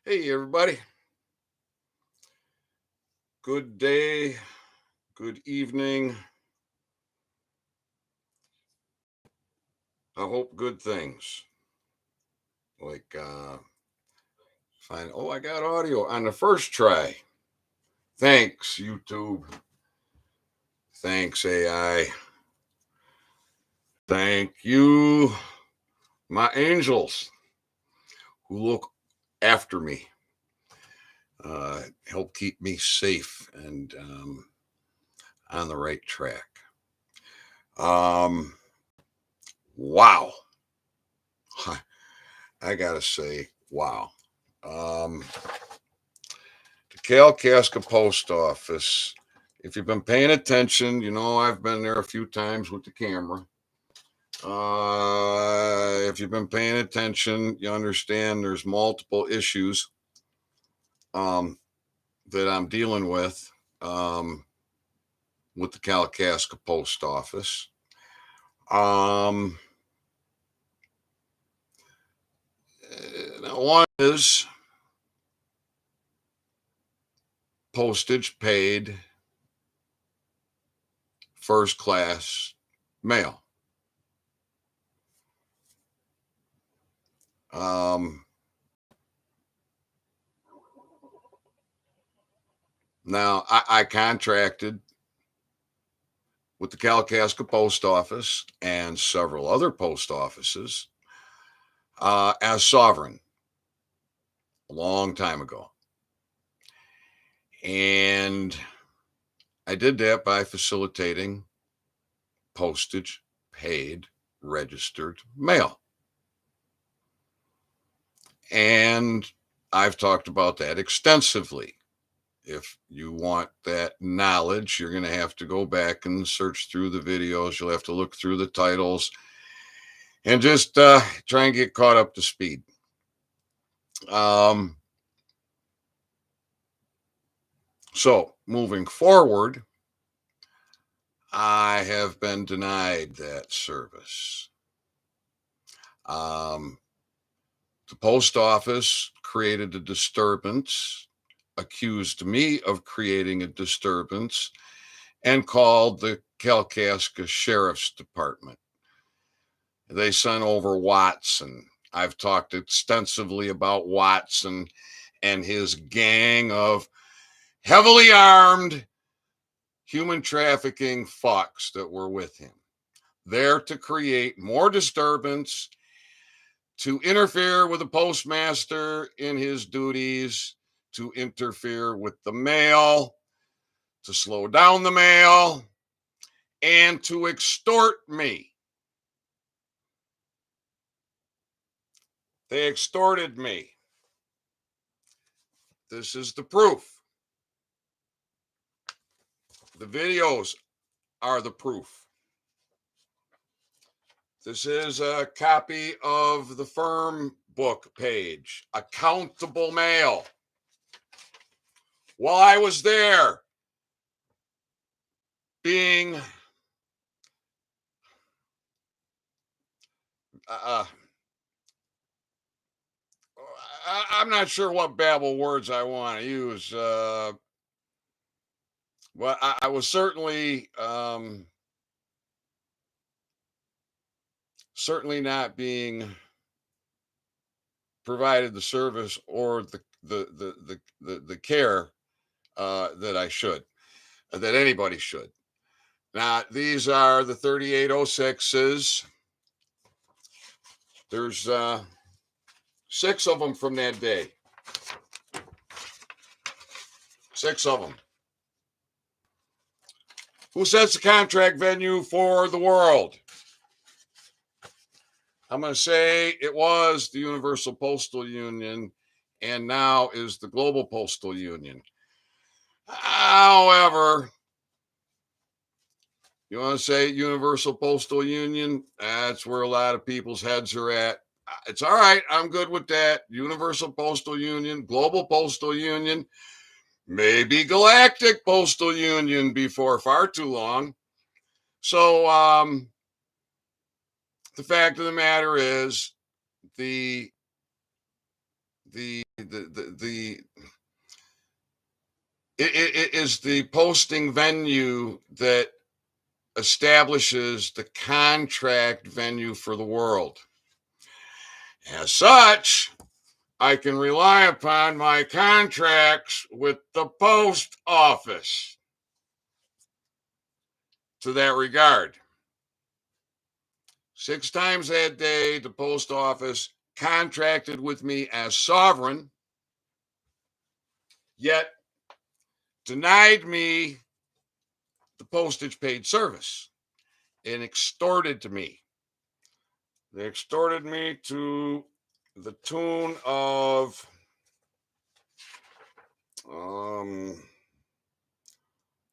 Hey, everybody. Good day, good evening. I hope good things. Like, I got audio on the first try. Thanks, YouTube. Thanks, AI. Thank you, my angels who look after me, help keep me safe and on the right track. Wow. I gotta say, wow. The Kalkaska post office. If you've been paying attention, you know I've been there a few times with the camera. If you've been paying attention, you understand there's multiple issues that I'm dealing with the Kalkaska post office. One is postage paid first class mail. Now, I contracted with the Kalkaska post office and several other post offices as sovereign a long time ago. And I did that by facilitating postage paid registered mail. And I've talked about that extensively. If you want that knowledge, you're going to have to go back and search through the videos. You'll have to look through the titles and just try and get caught up to speed. So moving forward, I have been denied that service. The post office created a disturbance, accused me of creating a disturbance, and called the Kalkaska Sheriff's Department. They sent over Watson. I've talked extensively about Watson and his gang of heavily armed human trafficking fucks that were with him, there to create more disturbance, to interfere with the postmaster in his duties, to interfere with the mail, to slow down the mail, and to extort me. They extorted me. This is the proof. The videos are the proof. This is a copy of the firm book page, accountable mail. While I was there being I'm not sure what babble words I want to use, but I was certainly not being provided the service or the care that I should, that anybody should. Now, these are the 3806s. There's 6 of them from that day. 6 of them. Who sets the contract venue for the world? I'm going to say it was the Universal Postal Union and now is the Global Postal Union. However, you want to say Universal Postal Union? That's where a lot of people's heads are at. It's all right. I'm good with that. Universal Postal Union, Global Postal Union, maybe Galactic Postal Union before far too long. So the fact of the matter is the it is the posting venue that establishes the contract venue for the world. As such, I can rely upon my contracts with the post office to that regard. 6 times that day, the post office contracted with me as sovereign, yet denied me the postage paid service and extorted to me. They extorted me to the tune of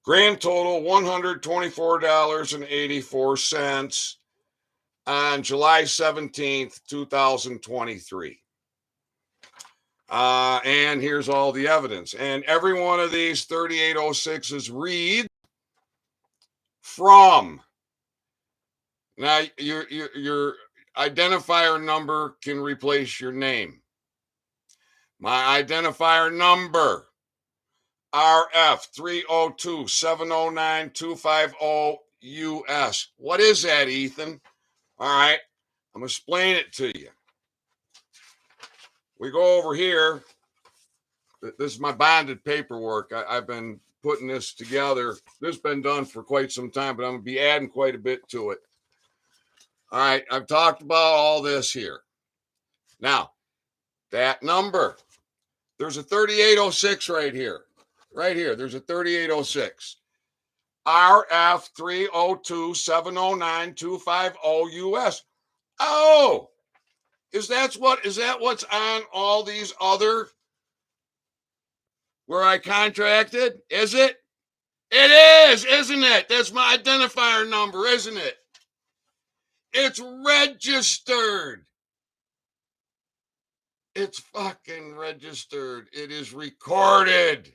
grand total $124.84 on July 17th, 2023. And here's all the evidence. And every one of these 3806s read from. Now, your identifier number can replace your name. My identifier number, RF302709-250US. What is that, Ethan? All right, I'm going to explain it to you. We go over here. This is my bonded paperwork. I've been putting this together. This has been done for quite some time, but I'm going to be adding quite a bit to it. All right, I've talked about all this here. Now, that number, there's a 3806 right here. Right here, there's a 3806. RF302709-250US. Oh, is that what's on all these other where I contracted? Is it? It is, isn't it? That's my identifier number, isn't it? It's registered. It's fucking registered. It is recorded.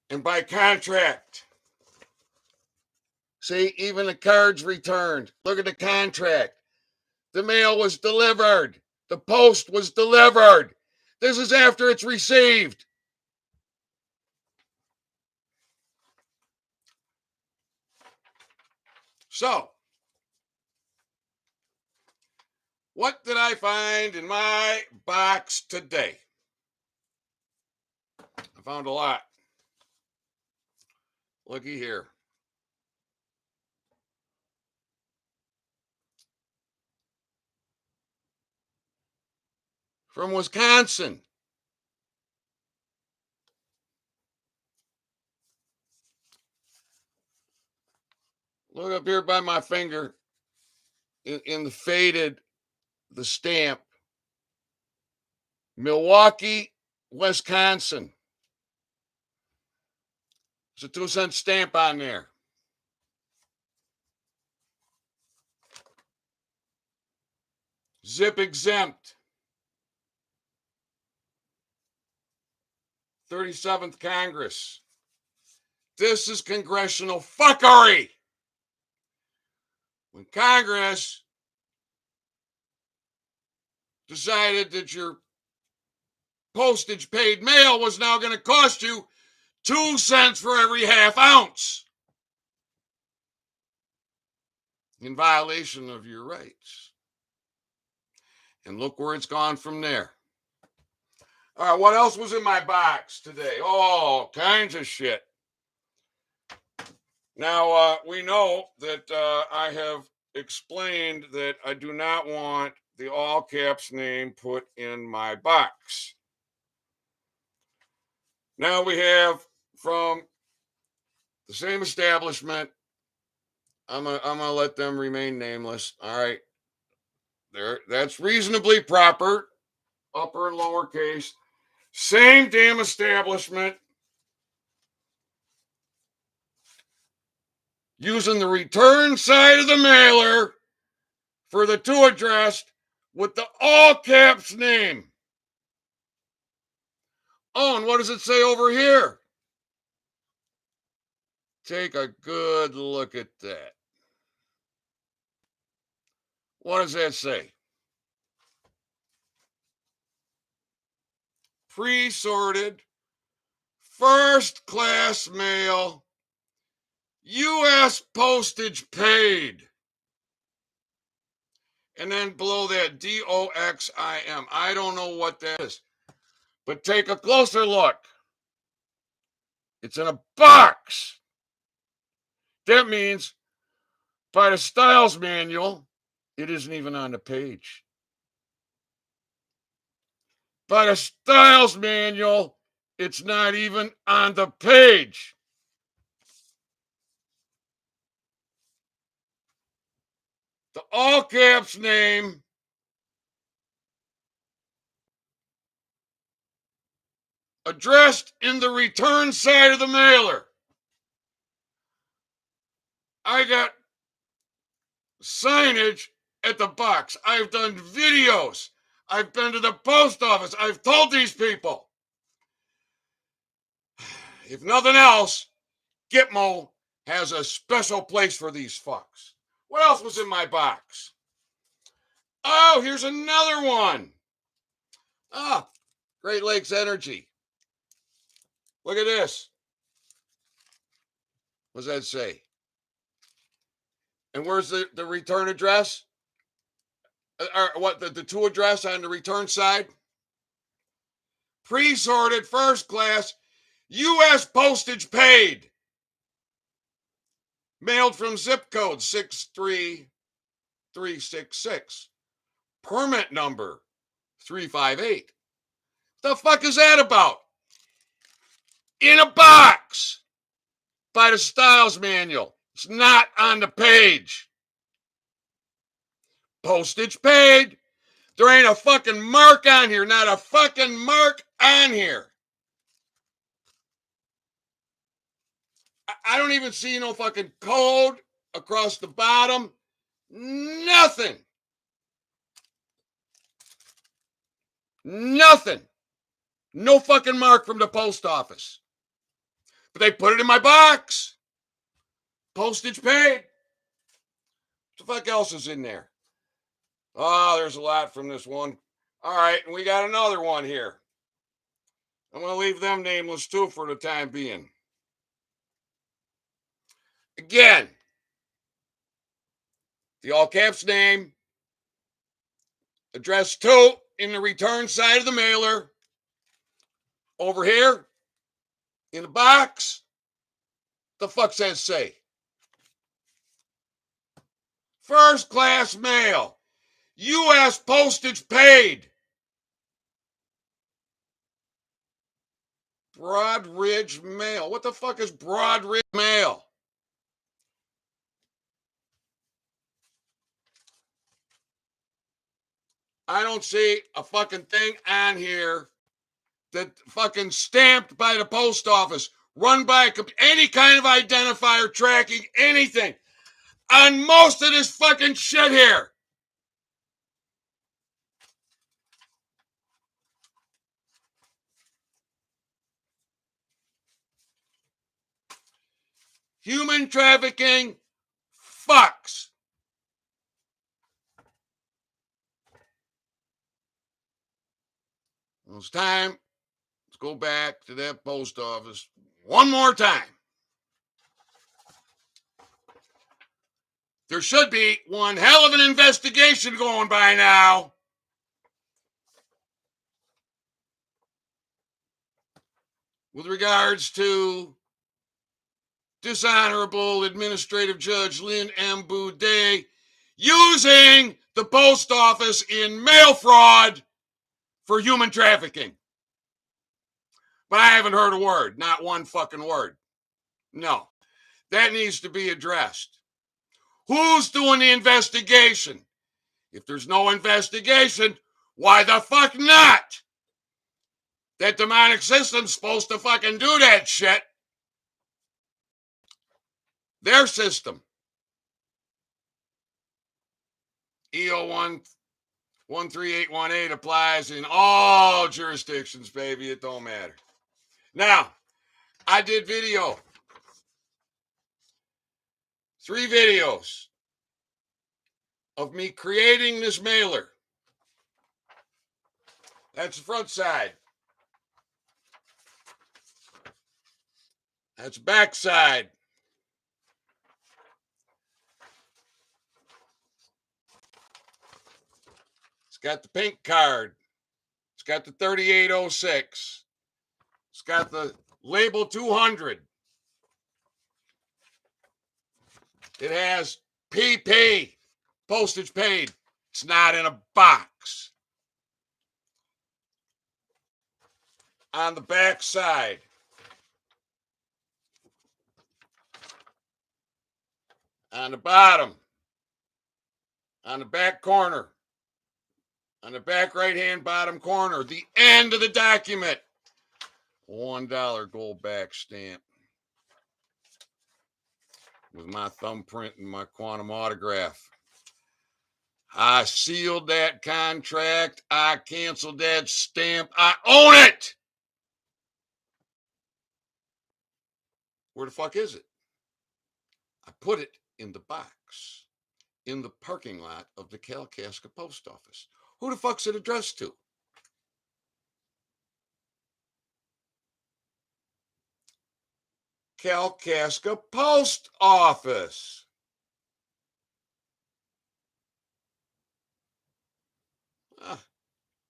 And by contract. See, even the card's returned. Look at the contract. The mail was delivered. The post was delivered. This is after it's received. So, what did I find in my box today? I found a lot. Looky here. From Wisconsin. Look up here by my finger in the faded, the stamp. Milwaukee, Wisconsin. There's a 2-cent stamp on there. Zip exempt. 37th Congress. This is congressional fuckery. When Congress decided that your postage paid mail was now going to cost you 2 cents for every half ounce, in violation of your rights. And look where it's gone from there. All right, what else was in my box today? All kinds of shit. Now, we know that I have explained that I do not want the all caps name put in my box. Now we have from the same establishment. I'm gonna let them remain nameless. All right, that's reasonably proper, upper and lowercase. Same damn establishment. Using the return side of the mailer for the to addressed with the all caps name. Oh, and what does it say over here? Take a good look at that. What does that say? pre-sorted, first-class mail, U.S. postage paid. And then below that, DOXIM. I don't know what that is. But take a closer look. It's in a box. That means by the styles manual, it isn't even on the page. By the styles manual, it's not even on the page. The all caps name addressed in the return side of the mailer. I got signage at the box. I've done videos. I've been to the post office. I've told these people. If nothing else, Gitmo has a special place for these fucks. What else was in my box? Oh, here's another one. Ah, Great Lakes Energy. Look at this. What does that say? And where's the return address? Or what, the to address on the return side? Pre-sorted, first class, U.S. postage paid. Mailed from zip code 63366. Permit number 358. The fuck is that about? In a box by the styles manual. It's not on the page. Postage paid. There ain't a fucking mark on here. Not a fucking mark on here. I don't even see no fucking code across the bottom. Nothing. Nothing. No fucking mark from the post office. But they put it in my box. Postage paid. What the fuck else is in there? Oh, there's a lot from this one. All right, and we got another one here. I'm going to leave them nameless too for the time being. Again, the all caps name, address 2 in the return side of the mailer. Over here, in the box, the fuck says say? First class mail, U.S. postage paid. Broadridge Mail. What the fuck is Broadridge Mail? I don't see a fucking thing on here that fucking stamped by the post office, run by any kind of identifier tracking anything on most of this fucking shit here. Human trafficking fucks. It's time. Let's go back to that post office one more time. There should be one hell of an investigation going by now. With regards to dishonorable administrative judge Lynn M. Boudet using the post office in mail fraud for human trafficking. But I haven't heard a word, not one fucking word. No, that needs to be addressed. Who's doing the investigation? If there's no investigation, why the fuck not? That demonic system's supposed to fucking do that shit. Their system. EO 13818 applies in all jurisdictions, baby. It don't matter. Now, I did video. 3 videos of me creating this mailer. That's the front side. That's backside. It's got the pink card. It's got the 3806. It's got the label 200. It has PP, postage paid. It's not in a box. On the back side, on the bottom, on the back corner, on the back right-hand bottom corner, the end of the document, $1 gold back stamp with my thumbprint and my quantum autograph. I sealed that contract. I canceled that stamp. I own it. Where the fuck is it? I put it in the box in the parking lot of the Kalkaska post office. Who the fuck's it addressed to? Kalkaska post office.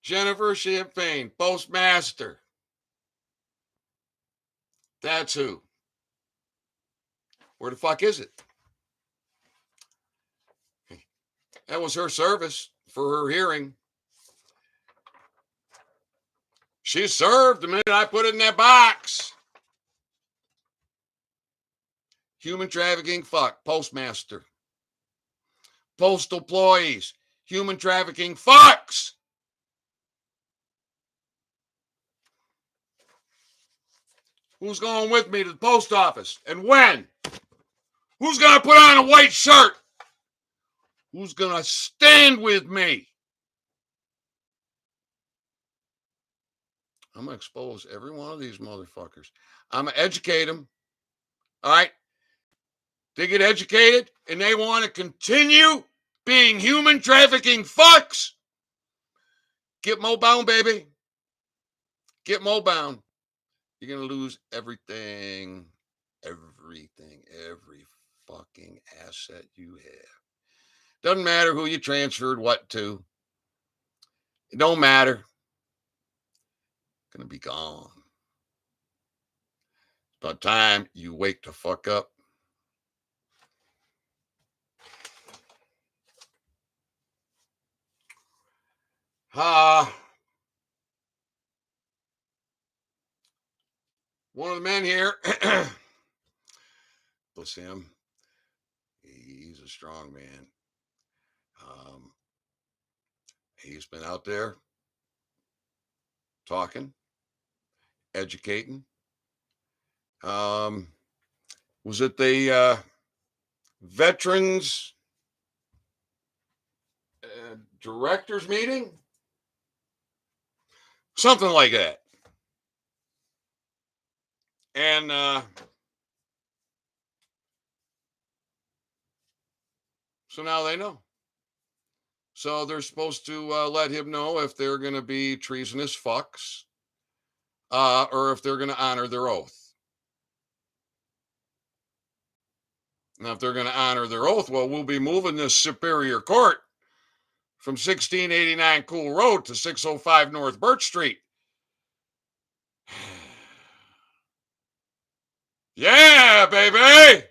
Jennifer Champagne, postmaster. That's who. Where the fuck is it? That was her service for her hearing. She served the minute I put it in that box. Human trafficking, fuck, postmaster. Postal ployees, human trafficking, fucks. Who's going with me to the post office and when? Who's going to put on a white shirt? Who's going to stand with me? I'm going to expose every one of these motherfuckers. I'm going to educate them. All right? They get educated and they want to continue being human trafficking fucks. Get mobile, baby. Get mobile. You're going to lose everything, every fucking asset you have. Doesn't matter who you transferred what to. It don't matter. It's going to be gone. It's about time you wake the fuck up. One of the men here, bless him, he's a strong man. He's been out there talking, educating. Was it the veterans directors meeting? Something like that. And so now they know. So they're supposed to let him know if they're going to be treasonous fucks or if they're going to honor their oath. Now, if they're going to honor their oath, well, we'll be moving this Superior Court from 1689 Cool Road to 605 North Birch Street. Yeah, baby!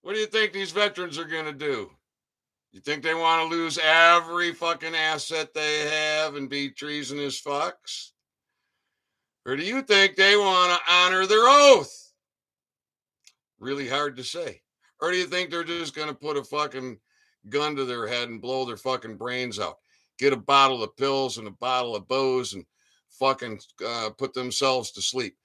What do you think these veterans are going to do? You think they want to lose every fucking asset they have and be treasonous fucks? Or do you think they want to honor their oath? Really hard to say. Or do you think they're just going to put a fucking gun to their head and blow their fucking brains out? Get a bottle of pills and a bottle of booze and fucking put themselves to sleep.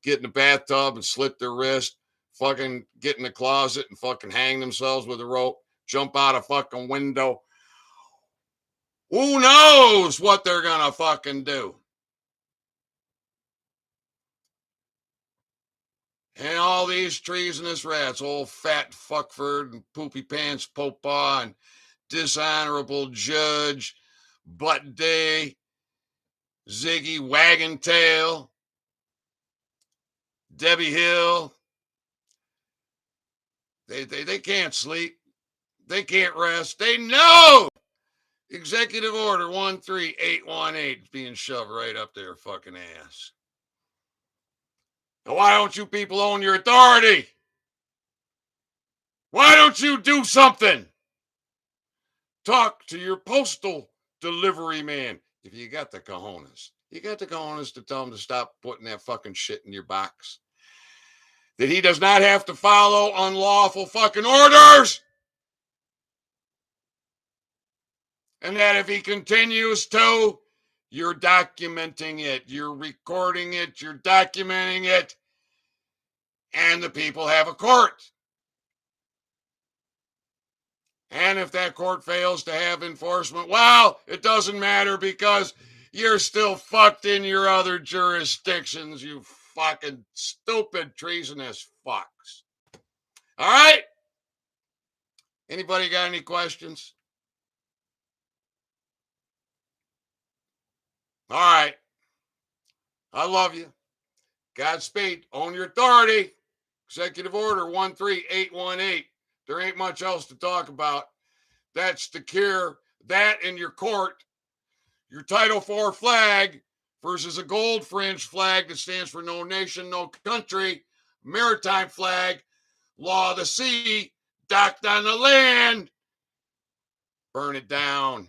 Get in the bathtub and slit their wrist. Fucking get in the closet and fucking hang themselves with a rope. Jump out a fucking window. Who knows what they're going to fucking do? And all these treasonous rats, old fat fuckford and poopy pants Popa and dishonorable judge, butt day, Ziggy Wagon Tail, Debbie Hill. They can't sleep. They can't rest. They know Executive Order 13818 is being shoved right up their fucking ass. Now, why don't you people own your authority? Why don't you do something? Talk to your postal delivery man. If you got the cojones, you got the cojones to tell him to stop putting that fucking shit in your box. That he does not have to follow unlawful fucking orders. And that if he continues to, you're documenting it, you're recording it, you're documenting it, and the people have a court. And if that court fails to have enforcement, well, it doesn't matter because you're still fucked in your other jurisdictions, you fucking stupid, treasonous fucks. All right? Anybody got any questions? All right. I love you. Godspeed. Own your authority. Executive Order 13818. There ain't much else to talk about. That's the cure. That in your court. Your Title IV flag versus a gold fringe flag that stands for no nation, no country. Maritime flag. Law of the sea. Docked on the land. Burn it down.